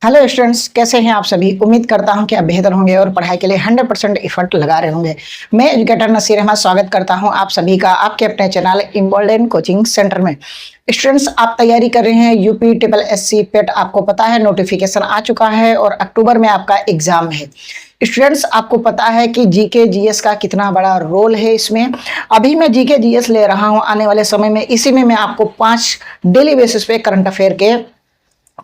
Hello students, कैसे हैं आप सभी। उम्मीद करता हूं कि आप बेहतर होंगे और पढ़ाई के लिए 100% एफर्ट लगा रहे होंगे। मैं एजुकेटर नसीर अहमद स्वागत करता हूं आप सभी का आपके अपने चैनल इम्बोल्डेन कोचिंग सेंटर में। स्टूडेंट्स, आप तैयारी कर रहे हैं यूपी ट्रिपल एससी पेट, आपको पता है नोटिफिकेशन आ चुका है और अक्टूबर में आपका एग्जाम है। स्टूडेंट्स, आपको पता है कि जीके जीएस का कितना बड़ा रोल है इसमें। अभी मैं जीके जीएस ले रहा हूं, आने वाले समय में इसी में मैं आपको 5 डेली बेसिस पे करंट अफेयर के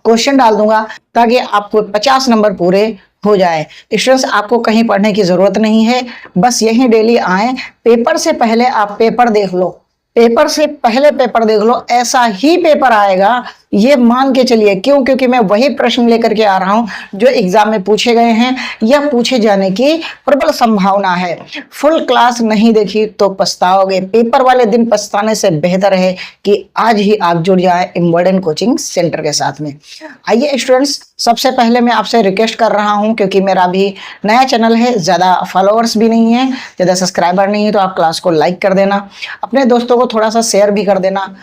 क्वेश्चन डाल दूंगा ताकि आपको 50 नंबर पूरे हो जाए। स्टूडेंट्स, आपको कहीं पढ़ने की जरूरत नहीं है, बस यही डेली आए। पेपर से पहले आप पेपर देख लो, पेपर से पहले पेपर देख लो, ऐसा ही पेपर आएगा ये मान के चलिए। क्यों? क्योंकि मैं वही प्रश्न लेकर के आ रहा हूं जो एग्जाम में पूछे गए हैं या पूछे जाने की प्रबल संभावना है। फुल क्लास नहीं देखी तो पछताओगे। पेपर वाले दिन पछताने से बेहतर है कि आज ही आप जुड़ जाए इम्बोल्डेन कोचिंग सेंटर के साथ में। आइए स्टूडेंट्स, सबसे पहले मैं आपसे रिक्वेस्ट कर रहा हूं, क्योंकि मेरा भी नया चैनल है, ज्यादा फॉलोअर्स भी नहीं है, ज्यादा सब्सक्राइबर नहीं है, तो आप क्लास को लाइक कर देना, अपने दोस्तों को थोड़ा सा शेयर भी कर देना।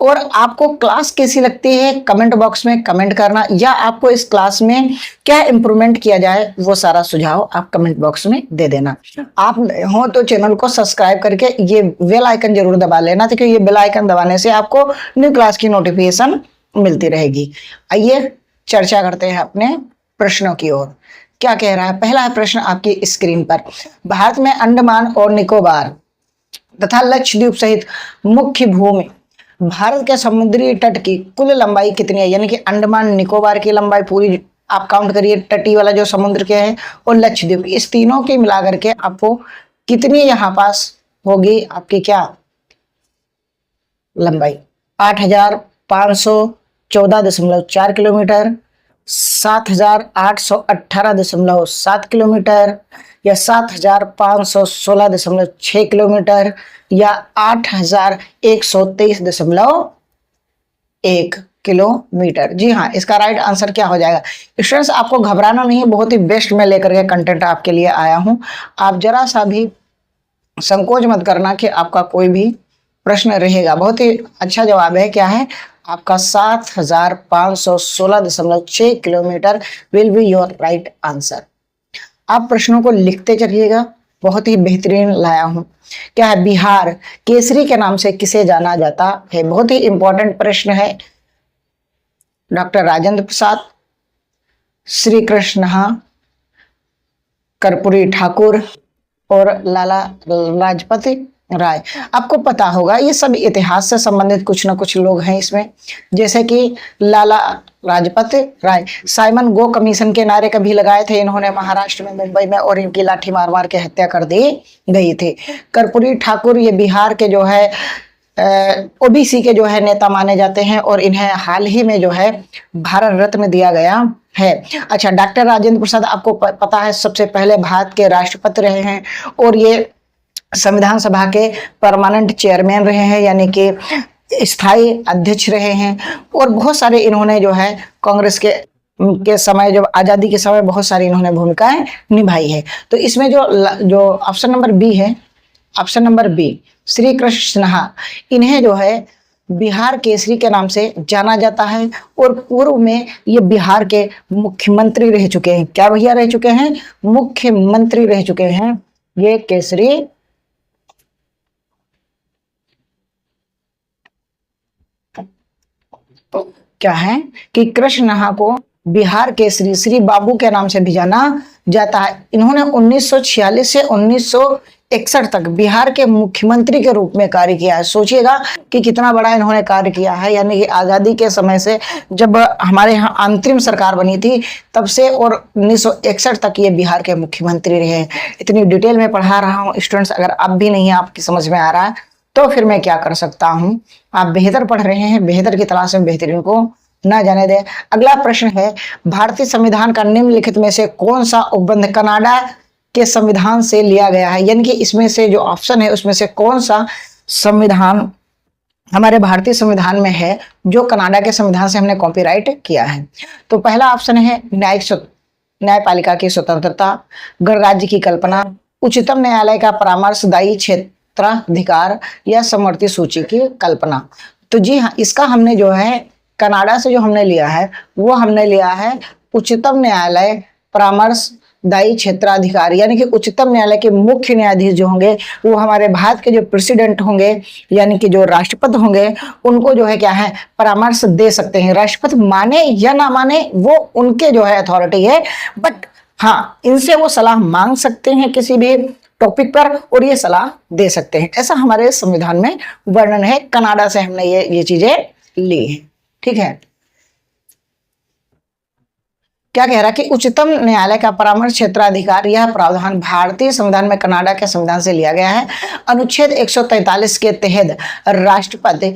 और आपको क्लास कैसी लगती है कमेंट बॉक्स में कमेंट करना, या आपको इस क्लास में क्या इंप्रूवमेंट किया जाए वो सारा सुझाव आप कमेंट बॉक्स में दे देना। आप हो तो चैनल को सब्सक्राइब करके ये बेल आइकन जरूर दबा लेना, क्योंकि ये बेल आइकन दबाने से आपको न्यू क्लास की नोटिफिकेशन मिलती रहेगी। आइए चर्चा करते हैं अपने प्रश्नों की ओर। क्या कह रहा है? पहला प्रश्न आपकी स्क्रीन पर। भारत में अंडमान और निकोबार तथा लक्षद्वीप सहित मुख्य भूमि भारत के समुद्री तट की कुल लंबाई कितनी है? यानी कि अंडमान निकोबार की लंबाई पूरी आप काउंट करिए, तटी वाला जो समुद्र के है और लक्षद्वीप, इस तीनों की मिला करके आपको कितनी यहाँ पास होगी आपकी क्या लंबाई? 8,514.4 किलोमीटर, 7,818.7 किलोमीटर, या 7,516.6 किलोमीटर, या 8,123.1 किलोमीटर। जी हाँ, इसका राइट आंसर क्या हो जाएगा? स्टूडेंट्स, आपको घबराना नहीं है, बहुत ही बेस्ट मैं लेकर के कंटेंट आपके लिए आया हूं। आप जरा सा भी संकोच मत करना कि आपका कोई भी प्रश्न रहेगा। बहुत ही अच्छा जवाब है। क्या है आपका? 7,516.6 kilometre will be your right answer. आप प्रश्नों को लिखते चलिएगा, बहुत ही बेहतरीन लाया हूं। क्या है? बिहार केसरी के नाम से किसे जाना जाता है? बहुत ही इंपॉर्टेंट प्रश्न है। डॉक्टर राजेंद्र प्रसाद, श्री कृष्ण, कर्पूरी ठाकुर और लाला लाजपत राय। आपको पता होगा ये सब इतिहास से संबंधित कुछ ना कुछ लोग हैं इसमें, जैसे कि Lala Lajpat Rai Simon go commission के नारे कभी लगाए थे इन्होंने महाराष्ट्र में, मुंबई में, और इनकी लाठी मार मार के हत्या कर दी गई थी। कर्पूरी ठाकुर ये बिहार के जो है ओबीसी के जो है नेता माने जाते हैं और इन्हें हाल ही में जो है भारत रत्न दिया गया है। अच्छा, डॉक्टर राजेंद्र प्रसाद आपको पता है सबसे पहले भारत के राष्ट्रपति रहे हैं और ये संविधान सभा के परमानेंट चेयरमैन रहे हैं, यानी कि स्थायी अध्यक्ष रहे हैं। और बहुत सारे इन्होंने जो है कांग्रेस के समय, जब आजादी के समय, बहुत सारी इन्होंने भूमिकाएं निभाई है। तो इसमें जो ऑप्शन नंबर बी है, option number B Shri Krishna, इन्हें जो है बिहार केसरी के नाम से जाना जाता है और पूर्व में ये बिहार के मुख्यमंत्री रह चुके हैं। क्या भैया रह चुके हैं? मुख्यमंत्री रह चुके हैं ये केसरी। क्या है कि कृष्ण को बिहार केसरी श्री बाबू के नाम से भी जाना जाता है। इन्होंने 1946 से 1961 तक बिहार के मुख्यमंत्री के रूप में कार्य किया है। सोचिएगा कि कितना बड़ा इन्होंने कार्य किया है, यानी कि आजादी के समय से जब हमारे यहाँ अंतरिम सरकार बनी थी तब से और 1961 तक ये बिहार के मुख्यमंत्री रहे। इतनी डिटेल में पढ़ा रहा हूँ स्टूडेंट्स, अगर अब भी नहीं आपकी समझ में आ रहा है तो फिर मैं क्या कर सकता हूं। आप बेहतर पढ़ रहे हैं, बेहतर की तलाश में बेहतरीन को ना जाने दें। अगला प्रश्न है, भारतीय संविधान का निम्नलिखित में से कौन सा उपबंध कनाडा के संविधान से लिया गया है? यानी कि इसमें से जो ऑप्शन है उसमें से कौन सा संविधान हमारे भारतीय संविधान में है जो कनाडा के संविधान से हमने कॉपीराइट किया है? तो पहला ऑप्शन है न्यायपालिका की स्वतंत्रता, गणराज्य की कल्पना, उच्चतम न्यायालय का परामर्शदायी क्षेत्राधिकार, या समवर्ती सूची की कल्पना। तो जी हाँ, इसका हमने जो है कनाडा से जो हमने लिया है वो हमने लिया है उच्चतम न्यायालय परामर्श दायी क्षेत्राधिकारी, यानी कि उच्चतम न्यायालय के मुख्य न्यायाधीश जो होंगे वो हमारे भारत के जो प्रेसिडेंट होंगे, यानी कि जो राष्ट्रपति होंगे, उनको जो है क्या है परामर्श दे सकते हैं। राष्ट्रपति माने या ना माने वो उनके जो है अथॉरिटी है, बट हाँ इनसे वो सलाह मांग सकते हैं किसी भी टॉपिक पर और ये सलाह दे सकते हैं। ऐसा हमारे संविधान में वर्णन है। कनाडा से हमने ये चीजें ली है। ठीक है, क्या कह रहा है कि उच्चतम न्यायालय का परामर्श क्षेत्राधिकार, यह प्रावधान भारतीय संविधान में कनाडा के संविधान से लिया गया है। अनुच्छेद 143 के तहत राष्ट्रपति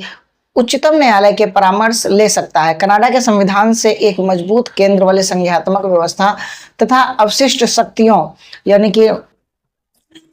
उच्चतम न्यायालय के परामर्श ले सकता है। कनाडा के संविधान से एक मजबूत केंद्र वाले संघीयात्मक व्यवस्था तथा अवशिष्ट शक्तियों यानी कि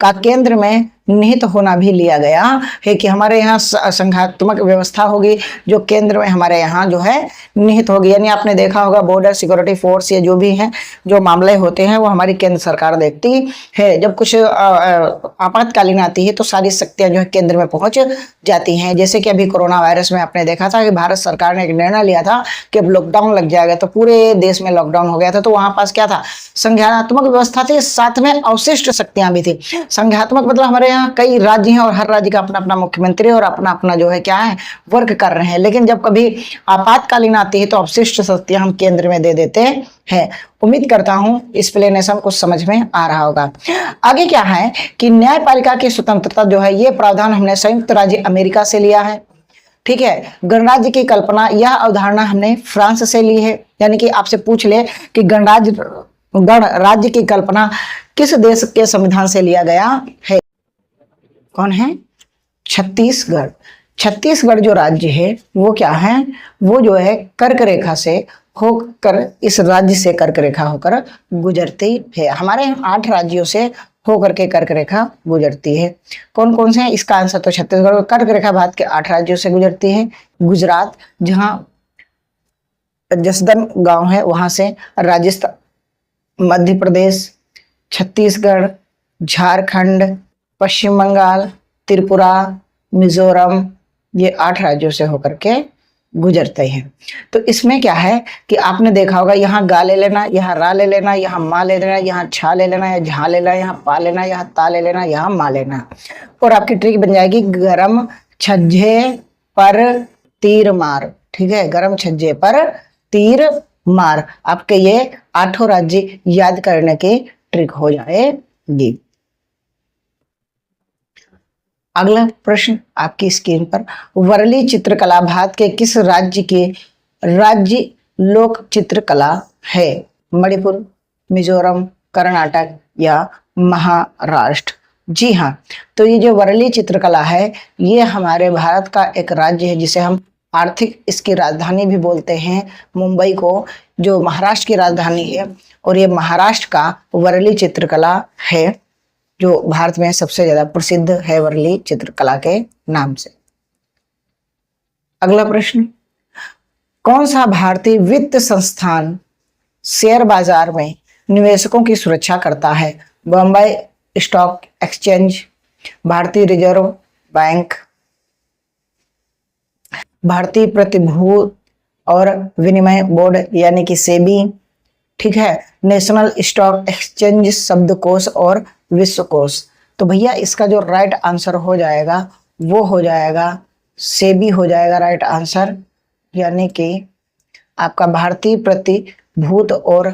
का केंद्र में निहित होना भी लिया गया है कि हमारे यहाँ संघात्मक व्यवस्था होगी जो केंद्र में हमारे यहाँ जो है निहित होगी। यानी आपने देखा होगा बॉर्डर सिक्योरिटी फोर्स या जो भी हैं जो मामले होते हैं वो हमारी केंद्र सरकार देखती है। जब कुछ आपातकालीन आती है तो सारी शक्तियां जो है केंद्र में पहुंच जाती हैं। जैसे कि अभी कोरोना वायरस में आपने देखा था कि भारत सरकार ने एक निर्णय लिया था कि अब लॉकडाउन लग जाएगा, तो पूरे देश में लॉकडाउन हो गया था। तो वहां पास क्या था, संघात्मक व्यवस्था थी, साथ में अवशिष्ट शक्तियां भी थी। संघात्मक मतलब हमारे यहाँ कई राज्य हैं और हर राज्य का अपना अपना मुख्यमंत्री और अपना अपना जो है क्या है वर्क कर रहे हैं, लेकिन जब कभी आपातकालीन आती है तो अवशिष्ट शक्तियां हम केंद्र में दे देते हैं। उम्मीद करता हूं एक्सप्लेनेशन कुछ समझ में आ रहा होगा। आगे क्या है कि न्यायपालिका की स्वतंत्रता जो है ये प्रावधान हमने संयुक्त राज्य अमेरिका से लिया है। ठीक है, गणराज्य की कल्पना यह अवधारणा हमने फ्रांस से ली है। यानी कि आपसे पूछ ले कि गणराज्य की कल्पना किस देश के संविधान से लिया गया है, कौन है, छत्तीसगढ़। छत्तीसगढ़ जो राज्य है वो क्या है, वो जो है कर्क रेखा से होकर, इस राज्य से कर्क रेखा होकर गुजरती है। हमारे 8 राज्यों से होकर के कर्क रेखा गुजरती है। कौन कौन से हैं, इसका आंसर तो छत्तीसगढ़। कर्क रेखा भारत के 8 राज्यों से गुजरती है। गुजरात जहां जसदन गांव है वहां से, राजस्थान, मध्य प्रदेश, छत्तीसगढ़, झारखंड, पश्चिम बंगाल, त्रिपुरा, मिजोरम, ये 8 राज्यों से होकर के गुजरते हैं। तो इसमें क्या है कि आपने देखा होगा यहाँ गा ले लेना, यहाँ रा ले लेना, यहाँ माँ ले लेना, यहाँ छा ले लेना, यहाँ झा ले लेना, यहाँ पा लेना, यहाँ ता ले लेना, यहाँ माँ लेना। और आपकी ट्रिक बन जाएगी गरम छज्जे पर तीर मार। ठीक है, गरम छज्जे पर तीर मार। आपके ये 8 राज्य याद करने की ट्रिक हो जाएगी। अगला प्रश्न आपकी स्क्रीन पर, वर्ली चित्रकला भारत के किस राज्य की राज्य लोक चित्रकला है? मणिपुर, मिजोरम, कर्नाटक या महाराष्ट्र? जी हाँ, तो ये जो वर्ली चित्रकला है ये हमारे भारत का एक राज्य है जिसे हम आर्थिक इसकी राजधानी भी बोलते हैं, मुंबई को, जो महाराष्ट्र की राजधानी है। और ये महाराष्ट्र का वर्ली चित्रकला है जो भारत में सबसे ज्यादा प्रसिद्ध है वर्ली चित्रकला के नाम से। अगला प्रश्न, कौन सा भारतीय वित्त संस्थान शेयर बाजार में निवेशकों की सुरक्षा करता है? बॉम्बे स्टॉक एक्सचेंज, भारतीय रिजर्व बैंक, भारतीय प्रतिभूति और विनिमय बोर्ड यानी कि सेबी, ठीक है, नेशनल स्टॉक एक्सचेंज शब्दकोश और विश्वकोश। तो भैया इसका जो राइट आंसर हो जाएगा वो हो जाएगा सेबी हो जाएगा राइट आंसर, यानी कि आपका भारतीय प्रतिभूति और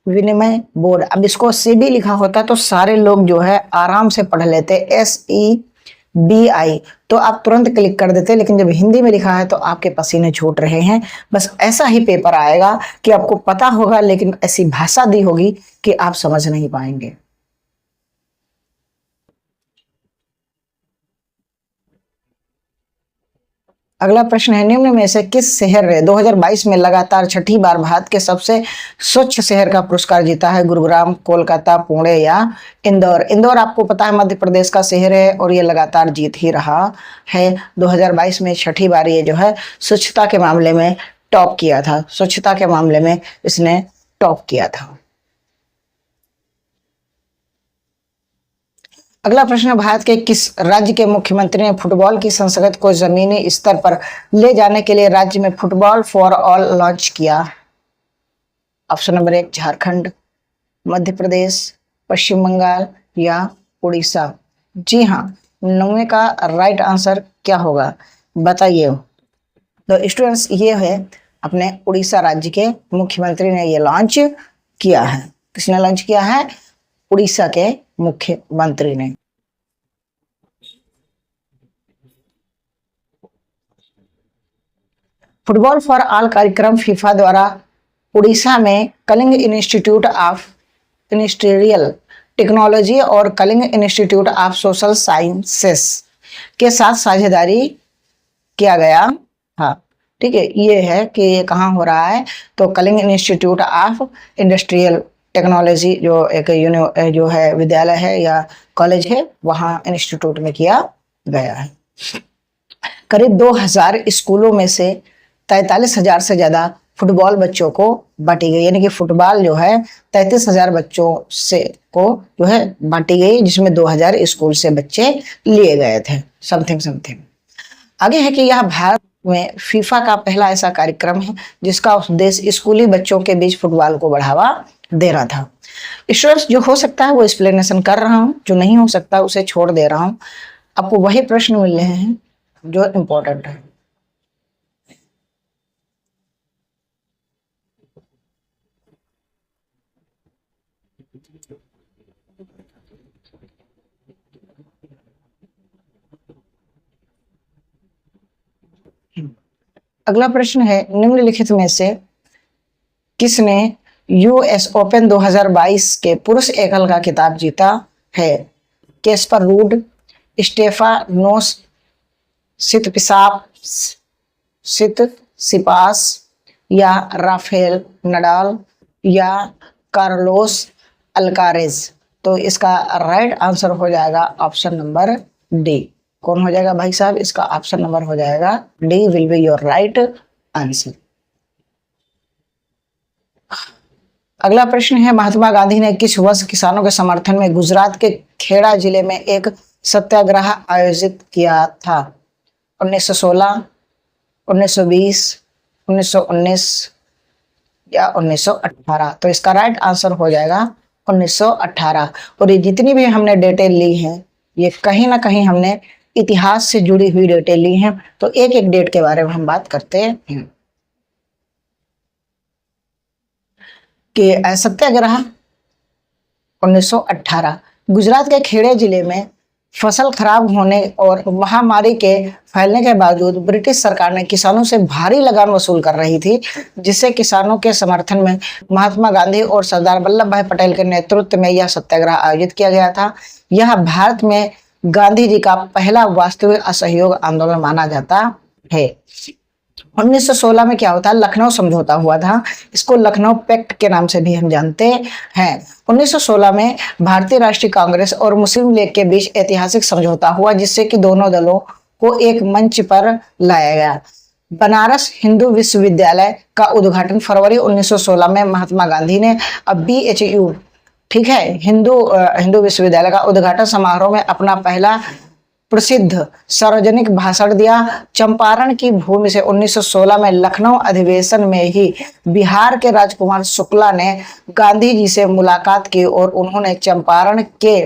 विनिमय बोर्ड। अब इसको सेबी लिखा होता तो सारे लोग जो है आराम से पढ़ लेते, SEBI, तो आप तुरंत क्लिक कर देते, लेकिन जब हिंदी में लिखा है तो आपके पसीने छूट रहे हैं। बस ऐसा ही पेपर आएगा कि आपको पता होगा लेकिन ऐसी भाषा दी होगी कि आप समझ नहीं पाएंगे। अगला प्रश्न है, निम्न में से किस शहर ने 2022 में लगातार 6ठी बार भारत के सबसे स्वच्छ शहर का पुरस्कार जीता है? गुरुग्राम, कोलकाता, पुणे या इंदौर? इंदौर आपको पता है मध्य प्रदेश का शहर है और ये लगातार जीत ही रहा है। 2022 में 6ठी बार ये जो है स्वच्छता के मामले में टॉप किया था, स्वच्छता के मामले में इसने टॉप किया था। अगला प्रश्न, भारत के किस राज्य के मुख्यमंत्री ने फुटबॉल की संस्कृति को जमीनी स्तर पर ले जाने के लिए राज्य में फुटबॉल फॉर ऑल लॉन्च किया? ऑप्शन नंबर 1 झारखंड, मध्य प्रदेश, पश्चिम बंगाल या उड़ीसा। जी हाँ, 9वें का राइट आंसर क्या होगा बताइए। तो स्टूडेंट्स, ये है अपने उड़ीसा राज्य के मुख्यमंत्री ने ये लॉन्च किया है। किसने लॉन्च किया है? उड़ीसा के मुख्यमंत्री ने। फुटबॉल फॉर ऑल कार्यक्रम फीफा द्वारा उड़ीसा में Kalinga institute of industrial technology और Kalinga institute of social sciences के साथ साझेदारी किया गया था। ठीक है, ये है कि ये कहाँ हो रहा है, तो Kalinga institute of industrial technology जो एक जो है विद्यालय है या कॉलेज है, वहाँ इंस्टीट्यूट में किया गया है। करीब 2000 स्कूलों में से 43,000 से ज्यादा फुटबॉल बच्चों को बांटी गई, यानी कि फुटबॉल जो है 33,000 बच्चों से को जो है बांटी गई, जिसमें 2000 स्कूल से बच्चे लिए गए थे। समथिंग आगे है कि यह भारत में फीफा का पहला ऐसा कार्यक्रम है जिसका उद्देश्य स्कूली बच्चों के बीच फुटबॉल को बढ़ावा देना था। स्टूडेंट्स, जो हो सकता है वो एक्सप्लेनेशन कर रहा हूँ, जो नहीं हो सकता उसे छोड़ दे रहा हूँ। आपको वही प्रश्न मिल रहे हैं जो इम्पोर्टेंट है। अगला प्रश्न है, निम्नलिखित में से किसने यूएस ओपन 2022 के पुरुष एकल का खिताब जीता है? कैस्पर रूड, स्टेफानोस सितसिपास या राफेल नडाल या कार्लोस अल्कारेज। तो इसका राइट आंसर हो जाएगा ऑप्शन नंबर डी। कौन हो जाएगा भाई साहब? इसका ऑप्शन नंबर हो जाएगा D will be your right answer. अगला प्रश्न है, महात्मा गांधी ने किस वर्ष किसानों के समर्थन में गुजरात के खेड़ा जिले में एक सत्याग्रह आयोजित किया था? 1916, 1920, 1919 या 1918। तो इसका राइट आंसर हो जाएगा 1918। और ये जितनी भी हमने डिटेल ली है, ये कहीं ना कहीं हमने इतिहास से जुड़ी हुई डिटेल ली है। तो एक एक डेट के बारे में हम बात करते हैं कि सत्याग्रह 1918 गुजरात के खेड़े जिले में फसल खराब होने और महामारी के फैलने के बावजूद ब्रिटिश सरकार ने किसानों से भारी लगान वसूल कर रही थी, जिससे किसानों के समर्थन में महात्मा गांधी और सरदार वल्लभ भाई पटेल के नेतृत्व में यह सत्याग्रह आयोजित किया गया था। यह भारत में गांधी जी का पहला वास्तविक असहयोग आंदोलन माना जाता है। 1916 में क्या होता है? लखनऊ समझौता हुआ था। इसको लखनऊ पैक्ट के नाम से भी हम जानते हैं। 1916 में भारतीय राष्ट्रीय कांग्रेस और मुस्लिम लीग के बीच ऐतिहासिक समझौता हुआ, जिससे कि दोनों दलों को एक मंच पर लाया गया। बनारस हिंदू विश्वविद्यालय का उद्घाटन फरवरी 1916 में महात्मा गांधी ने BHU, ठीक है, हिंदू विश्वविद्यालय का उद्घाटन समारोह में अपना पहला प्रसिद्ध सार्वजनिक भाषण दिया। चंपारण की भूमि से 1916 में लखनऊ अधिवेशन में ही बिहार के राजकुमार शुक्ला ने गांधी जी से मुलाकात की और उन्होंने चंपारण के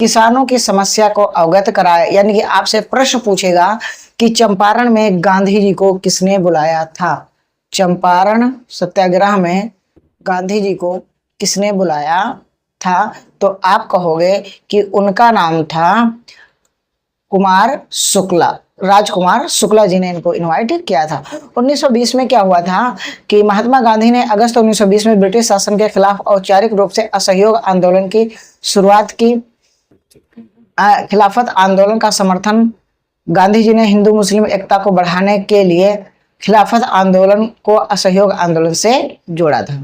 किसानों की समस्या को अवगत कराया। यानी कि आपसे प्रश्न पूछेगा कि चंपारण में गांधी जी को किसने बुलाया था? चंपारण सत्याग्रह में गांधी जी को किसने बुलाया था? तो आप कहोगे कि उनका नाम था कुमार शुक्ला, राजकुमार शुक्ला जी ने इनको इनवाइट किया था। 1920 में क्या हुआ था कि महात्मा गांधी ने अगस्त 1920 में ब्रिटिश शासन के खिलाफ औपचारिक रूप से असहयोग आंदोलन की शुरुआत की। खिलाफत आंदोलन का समर्थन गांधी जी ने हिंदू मुस्लिम एकता को बढ़ाने के लिए खिलाफत आंदोलन को असहयोग आंदोलन से जोड़ा था।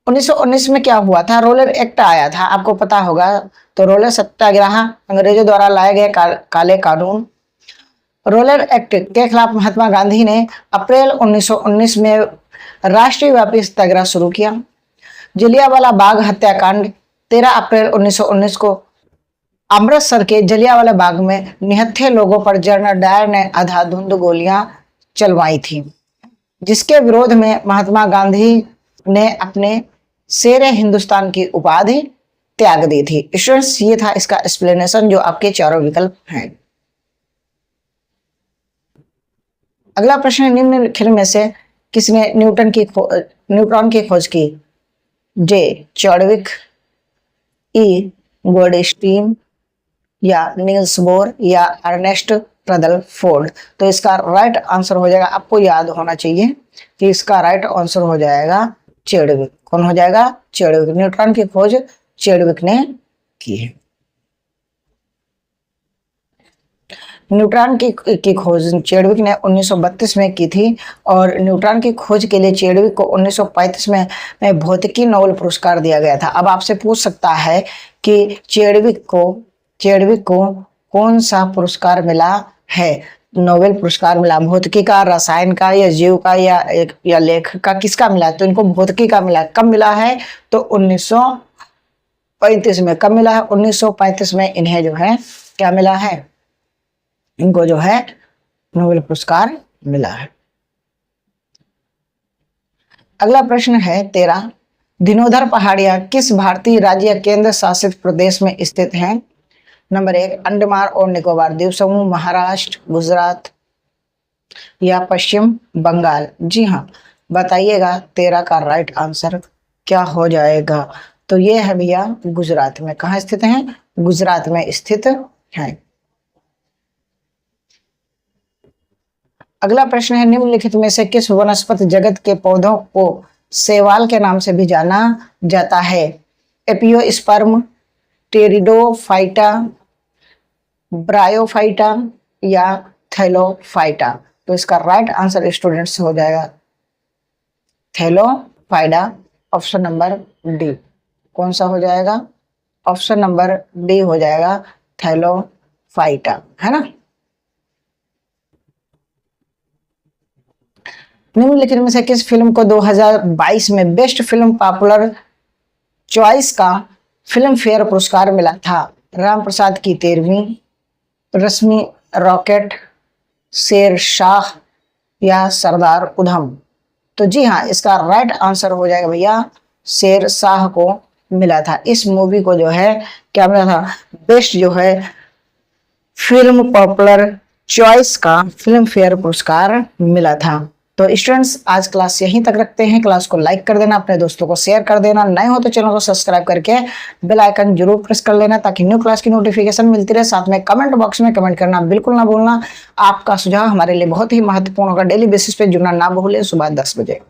1919 में क्या हुआ था? रोलर एक्ट आया था, आपको पता होगा। तो रोलर सत्याग्रह अंग्रेजों द्वारा लाए गए काले कानून रोलर एक्ट के खिलाफ महात्मा गांधी ने अप्रैल 1919 में राष्ट्रीय व्यापी सत्याग्रह शुरू किया। जलियांवाला बाग हत्याकांड 13 अप्रैल 1919 को अमृतसर के जलियांवाला बाग में निहत्थे लोगों पर जनरल डायर ने अंधाधुंध गोलियां चलवाई थी, जिसके विरोध में महात्मा गांधी ने अपने शेरे हिंदुस्तान की उपाधि त्याग दी थी? स्टूडेंट्स, ये था इसका एक्सप्लेनेशन जो आपके चारों विकल्प हैं। अगला प्रश्न है, निम्नलिखित में से किसने न्यूट्रॉन की खोज की? जे चॉडविक, ई गोल्डस्टीन, या नील्स बोर, या अर्नेस्ट रदरफोर्ड? तो इसका राइट आंसर हो जाएगा, आपको याद होना चाहिए कि इसका राइट आंसर हो जाएगा चैडविक। कौन हो जाएगा? चैडविक। न्यूट्रॉन की खोज चैडविक ने की है। न्यूट्रॉन की खोज चैडविक ने 1932 में की थी, और न्यूट्रॉन की खोज के लिए चैडविक को 1935 में भौतिकी नोबेल पुरस्कार दिया गया था। अब आपसे पूछ सकता है कि चैडविक को कौन सा पुरस्कार मिला है? नोबेल पुरस्कार मिला, भौतिकी का, रसायन का, या जीव का, या लेख का, किसका मिला? तो इनको भौतिकी का मिला। कब मिला है? तो 1935 में। कब मिला है? 1935 में इन्हें जो है क्या मिला है? इनको जो है नोबेल पुरस्कार मिला है। अगला प्रश्न है 13, दिनोधर पहाड़ियां किस भारतीय राज्य या केंद्र शासित प्रदेश में स्थित हैं? नंबर 1, अंडमान और निकोबार द्वीप समूह, महाराष्ट्र, गुजरात, या पश्चिम बंगाल? जी हाँ, बताइएगा 13 का राइट आंसर क्या हो जाएगा? तो ये है भैया गुजरात में। कहाँ स्थित हैं? गुजरात में स्थित है। अगला प्रश्न है, निम्नलिखित में से किस वनस्पति जगत के पौधों को शैवाल के नाम से भी जाना जाता है? एपियोस्पर्म, टेरिडोफाइटा, ब्रायोफाइटा, या थैलोफाइटा? तो इसका राइट आंसर स्टूडेंट्स हो जाएगा थैलोफाइटा, ऑप्शन नंबर डी। कौन सा हो जाएगा? ऑप्शन नंबर डी हो जाएगा थैलोफाइटा, है ना। निम्नलिखित में से किस फिल्म को 2022 में बेस्ट फिल्म पॉपुलर चॉइस का फिल्म फेयर पुरस्कार मिला था? राम प्रसाद की 13वीं, रश्मि रॉकेट, शेरशाह, या सरदार उधम? तो जी हाँ, इसका राइट आंसर हो जाएगा भैया शेरशाह को मिला था। इस मूवी को जो है क्या मिला था? बेस्ट जो है फिल्म पॉपुलर चॉइस का फिल्म फेयर पुरस्कार मिला था। तो स्टूडेंट्स, आज क्लास यहीं तक रखते हैं। क्लास को लाइक कर देना, अपने दोस्तों को शेयर कर देना, नए हो तो चैनल को सब्सक्राइब करके बेल आइकन जरूर प्रेस कर लेना ताकि न्यू क्लास की नोटिफिकेशन मिलती रहे। साथ में कमेंट बॉक्स में कमेंट करना बिल्कुल ना भूलना। आपका सुझाव हमारे लिए बहुत ही महत्वपूर्ण होगा। डेली बेसिस पे जुड़ना ना भूलें सुबह 10 बजे।